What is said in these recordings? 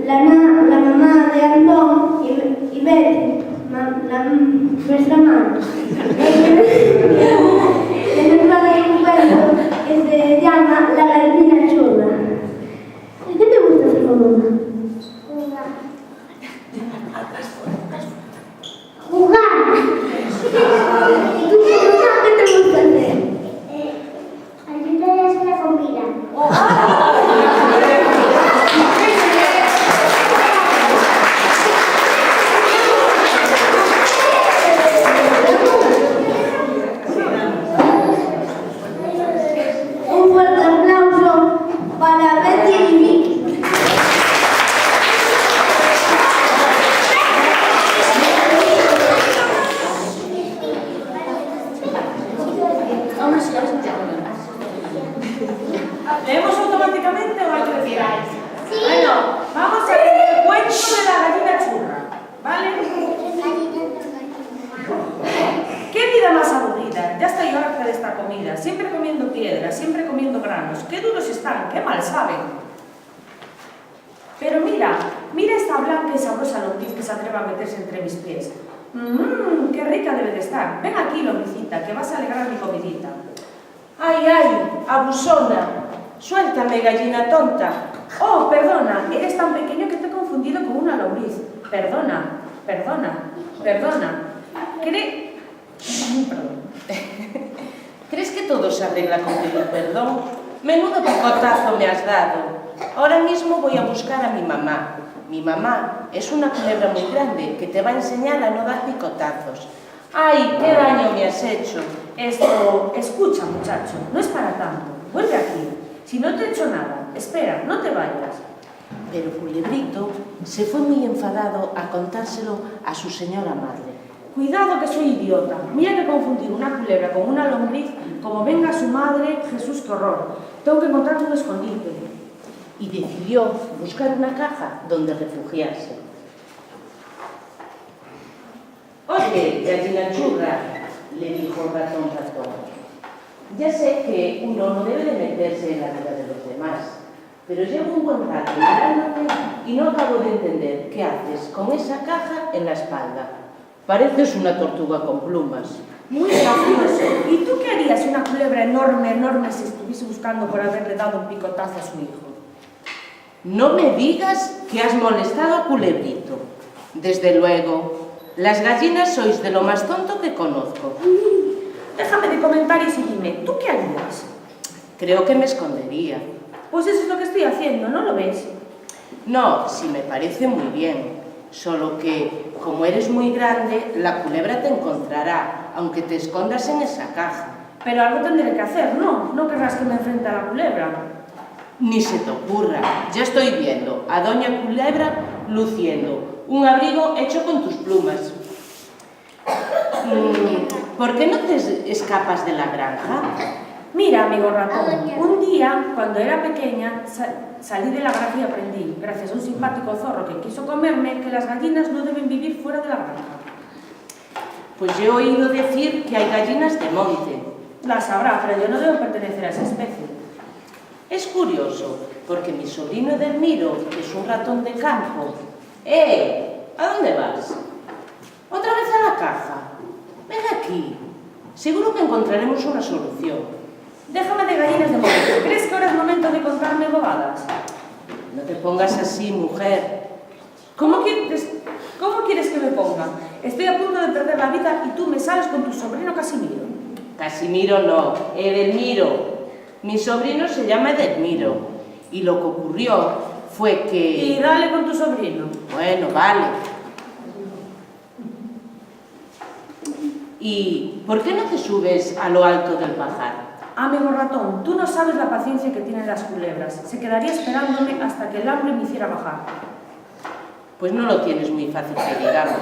la mamá de Antón y Betty, nuestra mamá, que nos va a leer un cuento que se llama La gallina churra. ¿Qué te gusta hacer con mamá? Jugar. ¿Y tú qué te gusta hacer? Ayudar a hacer la comida. Un fuerte aplauso para Betty y Vicky. ¿Leemos automáticamente o hay que decir algo? Sí. Bueno, vamos a leer el cuento de la gallina churra, ¿vale? ¡Qué vida más aburrida! Ya estoy harta de esta comida. Siempre comiendo piedras, siempre comiendo granos. ¡Qué duros están! ¡Qué mal saben! Pero mira esta blanca y sabrosa lombriz que se atreve a meterse entre mis pies. ¡Qué rica debe de estar! Ven aquí, lombricita, que vas a alegrar mi comidita. ¡Ay, ay! ¡Abusona! ¡Suéltame, gallina tonta! ¡Oh, perdona! Eres tan pequeño que te he confundido con una lombriz. Perdona. ¿Crees que todo se arregla con pedir perdón? Menudo picotazo me has dado. Ahora mismo voy a buscar a mi mamá. Mi mamá es una culebra muy grande que te va a enseñar a no dar picotazos. ¡Ay, qué daño me has hecho! Escucha, muchacho, no es para tanto. Vuelve aquí. Si no te he hecho nada, espera, no te vayas. Pero Culebrito se fue muy enfadado a contárselo a su señora madre. Cuidado que soy idiota. Mira que confundir una culebra con una lombriz, como venga su madre, Jesús, qué horror. Tengo que encontrar un escondite. Y decidió buscar una caja donde refugiarse. Oye, gallina churra, le dijo ratón. Ya sé que uno no debe de meterse en la vida de los demás, pero llevo un buen rato mirándote y no acabo de entender qué haces con esa caja en la espalda. Pareces una tortuga con plumas. Muy gracioso. ¿Y tú qué harías si una culebra enorme se estuviese buscando por haberle dado un picotazo a su hijo? No me digas que has molestado a Culebrito. Desde luego, las gallinas sois de lo más tonto que conozco. Déjame de comentarios y dime, ¿tú qué harías? Creo que me escondería. Pues eso es lo que estoy haciendo, ¿no lo ves? No, sí me parece muy bien. Solo que, como eres muy grande, la culebra te encontrará, aunque te escondas en esa caja. Pero algo tendré que hacer, ¿no? No querrás que me enfrente a la culebra. Ni se te ocurra. Ya estoy viendo a doña Culebra luciendo un abrigo hecho con tus plumas. ¿Por qué no te escapas de la granja? Mira, amigo ratón, un día, cuando era pequeña, salí de la granja y aprendí, gracias a un simpático zorro que quiso comerme, que las gallinas no deben vivir fuera de la granja. Pues yo he oído decir que hay gallinas de monte. Las habrá, pero yo no debo pertenecer a esa especie. Es curioso, porque mi sobrino Delmiro, que es un ratón de campo... ¿A dónde vas? ¿Otra vez a la caja? Ven aquí. Seguro que encontraremos una solución. Déjame de gallinas de monte. ¿Crees que ahora es momento de contarme bobadas? No te pongas así, mujer. ¿Cómo quieres que me ponga? Estoy a punto de perder la vida y tú me sales con tu sobrino Casimiro. Casimiro no, Edelmiro. Mi sobrino se llama Edelmiro. Y lo que ocurrió fue que... Y dale con tu sobrino. Bueno, vale. ¿Y por qué no te subes a lo alto del pajar? Amigo ratón, tú no sabes la paciencia que tienen las culebras. Se quedaría esperándome hasta que el hambre me hiciera bajar. Pues no lo tienes muy fácil que digamos.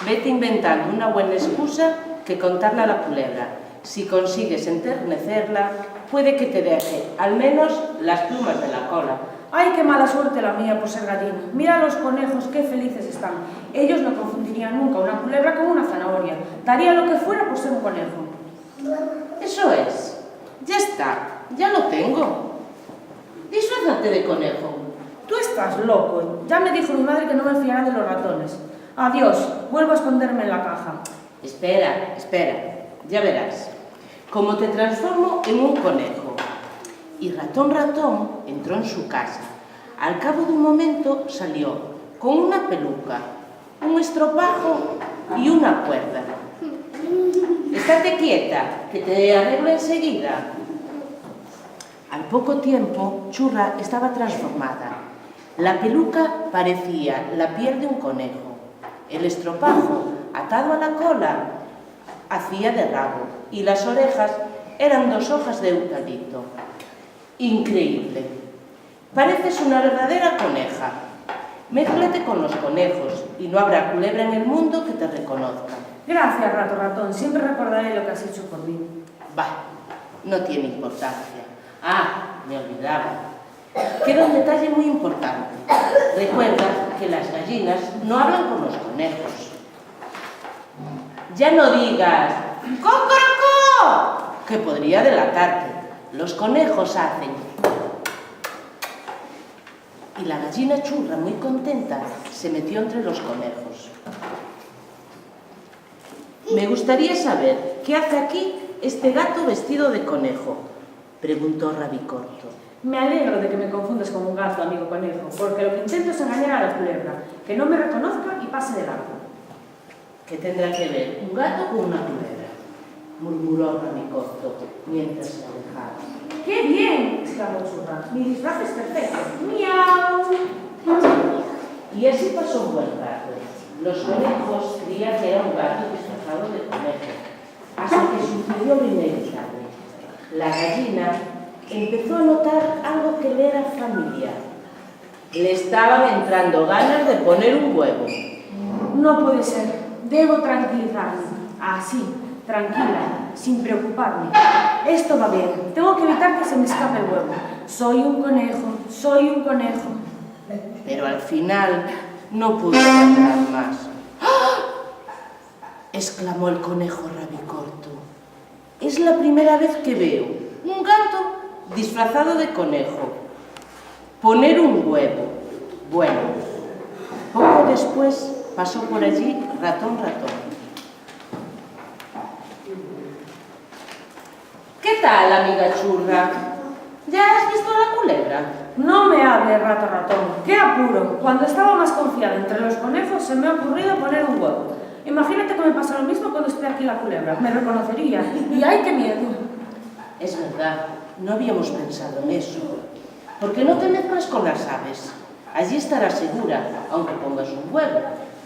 Vete inventando una buena excusa que contarle a la culebra. Si consigues enternecerla, puede que te deje, al menos, las plumas de la cola. ¡Ay, qué mala suerte la mía por ser gallina! Mira los conejos, qué felices están. Ellos no confundirían nunca una culebra con una zanahoria. Daría lo que fuera por ser un conejo. Eso es. Ya está, ya lo tengo. Disfrázate de conejo. Tú estás estás loco. Ya me dijo mi madre que no me fiara de los ratones. Adiós, vuelvo a esconderme en la caja. Espera, espera, ya verás. Como te transformo en un conejo. Y Ratón Ratón entró en su casa. Al cabo de un momento salió con una peluca, un estropajo y una cuerda. Estate quieta, que te arreglo enseguida. Al poco tiempo, Churra estaba transformada. La peluca parecía la piel de un conejo. El estropajo, atado a la cola, hacía de rabo y las orejas eran 2 hojas de eucalipto. Increíble. Pareces una verdadera coneja. Mézclate con los conejos y no habrá culebra en el mundo que te reconozca. Gracias, Rato Ratón. Siempre recordaré lo que has hecho por mí. Bah, no tiene importancia. Ah, me olvidaba. Queda un detalle muy importante. Recuerda que las gallinas no hablan con los conejos. Ya no digas ¡cocorocó!, que podría delatarte. Los conejos hacen. Y la gallina Churra, muy contenta, se metió entre los conejos. Me gustaría saber qué hace aquí este gato vestido de conejo, preguntó Rabicorto. Me alegro de que me confundas con un gato, amigo conejo, porque lo que intento es engañar a la culebra, que no me reconozca y pase de largo. ¿Qué tendrá que ver un gato con una culebra?, murmuró Rabicorto mientras se alejaba. ¡Qué bien!, exclamó Churra. Mi disfraz es perfecto. ¡Miau! Y así pasó un buen rato. Los conejos creían que era un gato disfrazado de conejo, hasta que sucedió lo inevitable. La gallina empezó a notar algo que le era familiar. Le estaban entrando ganas de poner un huevo. No puede ser. Debo tranquilizarme. Así, tranquila, sin preocuparme. Esto va bien. Tengo que evitar que se me escape el huevo. Soy un conejo, soy un conejo. Pero al final no pudo aguantar más. ¡Ah!, exclamó el conejo Rabicorto. Es la primera vez que veo un gato disfrazado de conejo poner un huevo. Bueno, poco después pasó por allí Ratón Ratón. ¿Qué tal, amiga Churra? ¿Ya has visto a la culebra? No me hable, Rato Ratón. ¡Qué apuro! Cuando estaba más confiada entre los conejos se me ha ocurrido poner un huevo. Imagínate que me pasa lo mismo cuando esté aquí la culebra. Me reconocería. Y ¡ay, qué miedo! Es verdad, no habíamos pensado en eso. ¿Por qué no te mezclas con las aves? Allí estarás segura, aunque pongas un huevo.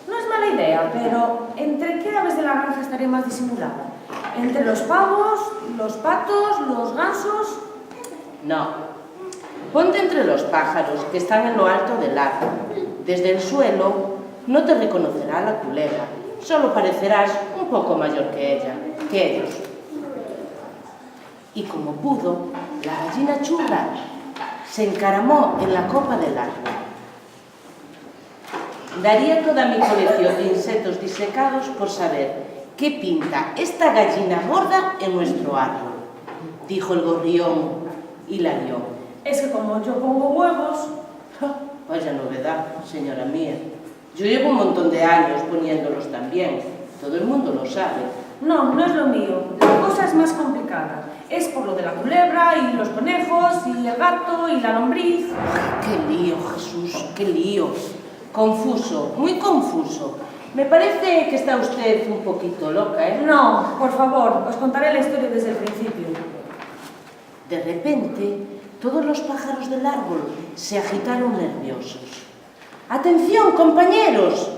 No es mala idea, pero ¿entre qué aves de la granja estaría más disimulada? ¿Entre los pavos, los patos, los gansos? No. Ponte entre los pájaros que están en lo alto del árbol. Desde el suelo no te reconocerá la culebra. Solo parecerás un poco mayor que ellos. Y como pudo, la gallina Churra se encaramó en la copa del árbol. Daría toda mi colección de insectos disecados por saber qué pinta esta gallina gorda en nuestro árbol, dijo el gorrión hilarión. Es que como yo pongo huevos... Vaya novedad, señora mía. Yo llevo un montón de años poniéndolos también. Todo el mundo lo sabe. No, no es lo mío. La cosa es más complicada. Es por lo de la culebra y los conejos y el gato y la lombriz. ¡Qué lío, Jesús! ¡Qué lío! Confuso, muy confuso. Me parece que está usted un poquito loca, ¿eh? No, por favor, os contaré la historia desde el principio. De repente, todos los pájaros del árbol se agitaron nerviosos. ¡Atención, compañeros!,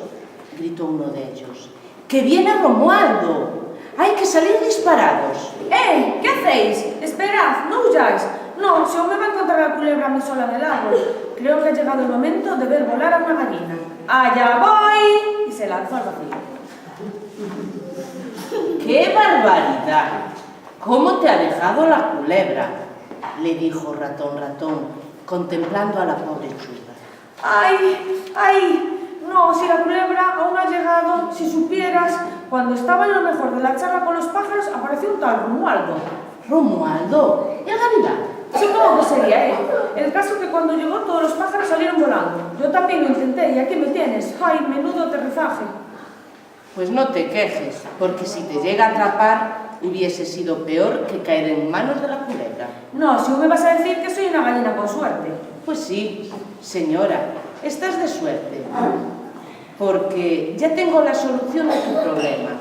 gritó uno de ellos. ¡Que viene Romualdo! ¡Hay que salir disparados! ¿Qué hacéis? Esperad, no huyáis. No, si aún me va a encontrar la culebra a mí sola en el árbol. Creo que ha llegado el momento de ver volar a una gallina. ¡Allá voy! Y se lanzó al vacío. ¡Qué barbaridad! ¿Cómo te ha dejado la culebra?, le dijo Ratón Ratón, contemplando a la pobre Churra. ¡Ay! ¡Ay! No, si la culebra aún ha llegado, si supieras, cuando estaba en lo mejor de la charla con los pájaros, apareció un tal Romualdo. ¿Romualdo? ¿El gavilán? Supongo que sería él. El caso que cuando llegó todos los pájaros salieron volando. Yo también lo intenté y aquí me tienes. ¡Ay, menudo aterrizaje! Pues no te quejes, porque si te llega a atrapar, hubiese sido peor que caer en manos de la culebra. No, si me vas a decir que soy una gallina con suerte. Pues sí, señora, estás de suerte, porque ya tengo la solución de tu problema.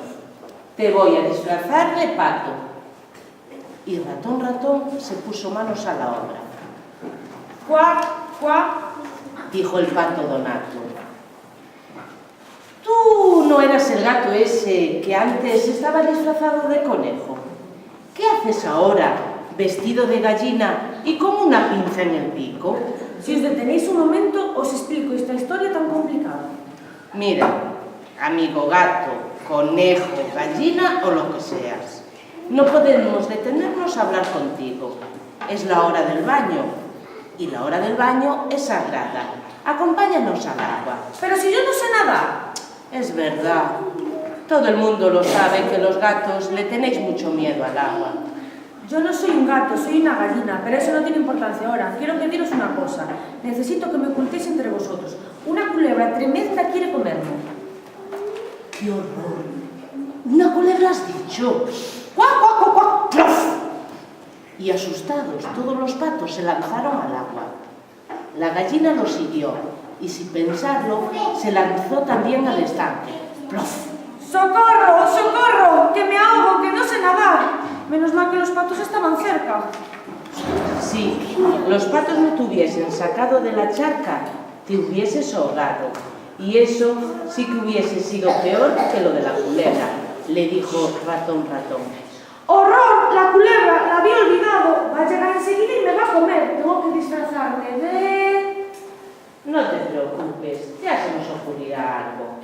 Te voy a disfrazar de pato. Y Ratón se puso manos a la obra. ¡Cuac, cuac! Dijo el pato Donato. Tú no eras el gato ese que antes estaba disfrazado de conejo. ¿Qué haces ahora, vestido de gallina y con una pinza en el pico? Si os detenéis un momento, os explico esta historia tan complicada. Mira, amigo gato, conejo, gallina o lo que seas, no podemos detenernos a hablar contigo. Es la hora del baño, y la hora del baño es sagrada. Acompáñanos al agua. Pero si yo no sé nadar. Es verdad. Todo el mundo lo sabe que los gatos le tenéis mucho miedo al agua. Yo no soy un gato, soy una gallina, pero eso no tiene importancia ahora. Quiero pediros una cosa. Necesito que me ocultéis entre vosotros. Una culebra tremenda quiere comerme. ¡Qué horror! ¡Una culebra has dicho! ¡Cuac, cuac, cuac, cuac! ¡Plof! Y asustados, todos los patos se lanzaron al agua. La gallina lo siguió y, sin pensarlo, se lanzó también al estanque. ¡Plof! ¡Socorro! ¡Socorro! ¡Que me ahogo! ¡Que no sé nadar! Menos mal que los patos estaban cerca. Si los patos no te hubiesen sacado de la charca, te hubieses ahogado. Y eso sí que hubiese sido peor que lo de la culebra, le dijo Ratón. ¡Horror! ¡La culebra! ¡La había olvidado! Va a llegar enseguida y me va a comer. Tengo que disfrazarme de... No te preocupes, ya se nos ocurrirá algo.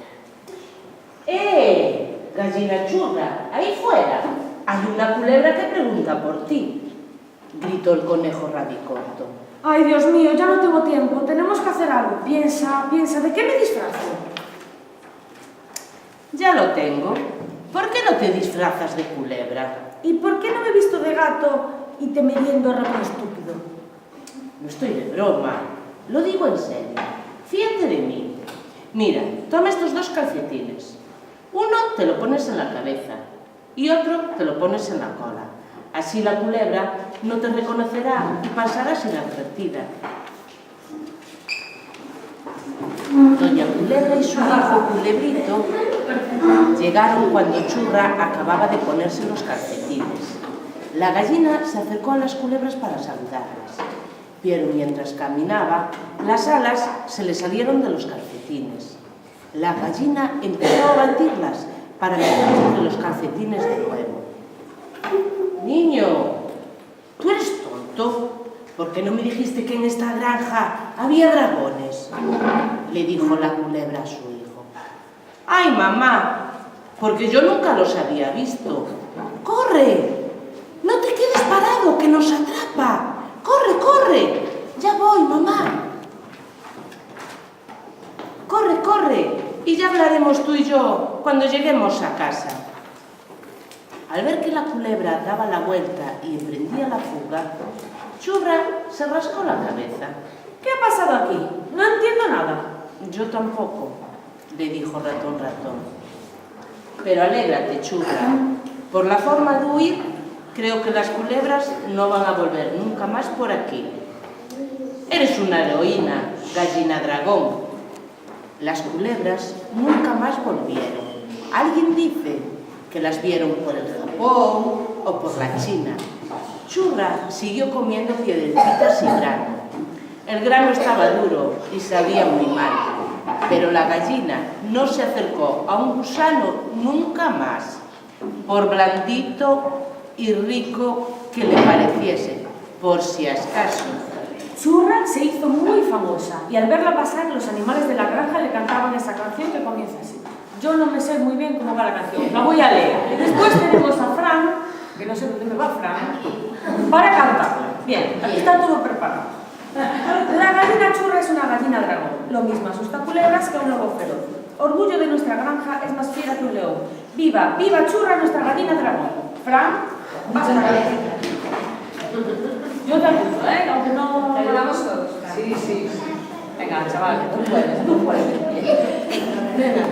Gallina churra, ahí fuera. Hay una culebra que pregunta por ti, gritó el conejo rabicorto. ¡Ay, Dios mío! Ya no tengo tiempo. Tenemos que hacer algo. Piensa, ¿de qué me disfrazo? Ya lo tengo. ¿Por qué no te disfrazas de culebra? ¿Y por qué no me he visto de gato y te me viendo ratón estúpido? No estoy de broma, lo digo en serio. Fíjate de mí. Mira, toma estos dos calcetines. Uno te lo pones en la cabeza y otro te lo pones en la cola. Así la culebra no te reconocerá y pasarás inadvertida. Doña Culebra y su hijo Culebrito llegaron cuando Churra acababa de ponerse los calcetines. La gallina se acercó a las culebras para saludarlas, pero mientras caminaba, las alas se le salieron de los calcetines. La gallina empezó a batirlas para meterse entre los calcetines de nuevo. «Niño, ¿tú eres tonto? ¿Por qué no me dijiste que en esta granja había dragones?», le dijo la culebra a su hijo. «Ay, mamá, porque yo nunca los había visto». «¡Corre! ¡No te quedes parado, que nos atrapa! ¡Corre, corre! ¡Ya voy, mamá! ¡Corre, corre! Y ya hablaremos tú y yo cuando lleguemos a casa». Al ver que la culebra daba la vuelta y emprendía la fuga, Churra se rascó la cabeza. ¿Qué ha pasado aquí? No entiendo nada. «Yo tampoco», le dijo Ratón. «Pero alégrate, Churra. Por la forma de huir, creo que las culebras no van a volver nunca más por aquí. Eres una heroína, gallina dragón». Las culebras nunca más volvieron. Alguien dice que las vieron por el Japón o por la China. Churra siguió comiendo piedrecitas y grano. El grano estaba duro y sabía muy mal, pero la gallina no se acercó a un gusano nunca más, por blandito y rico que le pareciese, por si acaso. Churra se hizo muy famosa y al verla pasar, los animales de la granja le cantaban esa canción que comienza así. Yo no me sé muy bien cómo va la canción, la voy a leer. Y después tenemos a Fran, que no sé dónde me va Fran, para cantarla. Bien, aquí está todo preparado. La gallina Churra es una gallina dragón. Lo mismo asusta culebras que un lobo feroz. Orgullo de nuestra granja, es más fiera que un león. ¡Viva, viva Churra, nuestra gallina dragón! Fran, basta. Yo te ayudo, ¿eh? Aunque no... Te ayudamos todos. Sí, sí. Venga, chaval. Tú puedes. Venga.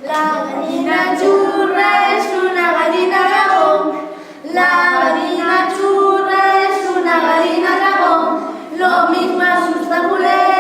La gallina churra es una gallina dragón. La gallina churra es una gallina dragón. Lo mismo asusta a Julián.